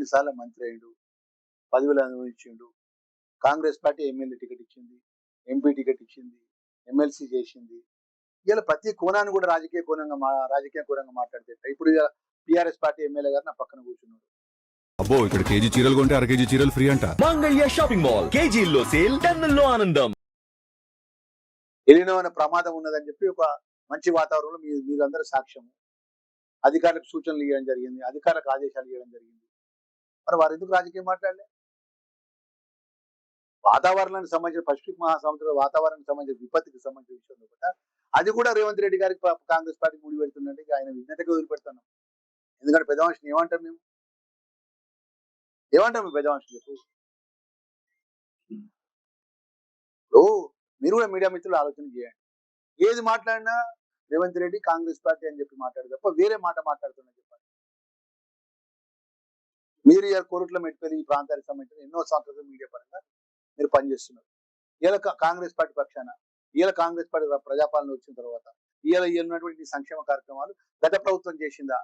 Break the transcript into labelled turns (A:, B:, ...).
A: ఎన్నిసార్లు మంత్రి అయ్యిండు, పదవులు అనుభవించిండు. కాంగ్రెస్ పార్టీ ఎమ్మెల్యే టికెట్ ఇచ్చింది, ఎంపీ టికెట్ ఇచ్చింది, ఎమ్మెల్సీ చేసింది. ఇలా ప్రతి కోణాన్ని కూడా రాజకీయ కోణంగా మాట్లాడితే ఇప్పుడు టిఆర్ఎస్ పార్టీ ఎమ్మెల్యే గారు నా పక్కన కూర్చున్నాడు.
B: అబ్బో ఇక్కడ కేజీ చీరలు కొంటే అర కేజీ చీరలు ఫ్రీ అంట.
C: మంగళ్య షాపింగ్ మాల్, కేజీల్లో సేల్, టన్నుల్లో ఆనందం.
A: ఎలినో ప్రమాదం ఉన్నదని చెప్పి ఒక మంచి వాతావరణంలో మీరందరూ సాక్ష్యము. అధికారులకు సూచనలు ఇవ్వడం జరిగింది, అధికారులకు ఆదేశాలు ఇవ్వడం జరిగింది. మరి వారు ఎందుకు రాజకీయం మాట్లాడలే? వాతావరణానికి సంబంధించిన పసిఫిక్ మహాసముద్ర వాతావరణానికి సంబంధించిన విపత్తికి సంబంధించిన విషయంలో కూడా అది కూడా రేవంత్ రెడ్డి గారికి కాంగ్రెస్ పార్టీ ముడి పెడుతుందంటే ఆయన విజ్ఞతగా వదిలిపెడుతున్నాం. ఎందుకంటే పెద్ద మనిషిని ఏమంటాం మేము పెద్ద మనిషి చెప్పు. మీరు కూడా మీడియా మిత్రులు ఆలోచన చేయండి. ఏది మాట్లాడినా రేవంత్ రెడ్డి కాంగ్రెస్ పార్టీ అని చెప్పి మాట్లాడు తప్ప వేరే మాట మాట్లాడుతున్నా చెప్పండి. మీరు కోరుట్ల మెట్టిపల్లి ఈ ప్రాంతానికి సంబంధించిన ఎన్నో సంవత్సరాలు మీడియా పరంగా మీరు పనిచేస్తున్నారు. ఇలా కాంగ్రెస్ పార్టీ పక్షాన ఇలా కాంగ్రెస్ పార్టీ ప్రజాపాలన వచ్చిన తర్వాత ఇలా ఉన్నటువంటి సంక్షేమ కార్యక్రమాలు గత ప్రభుత్వం చేసిందా?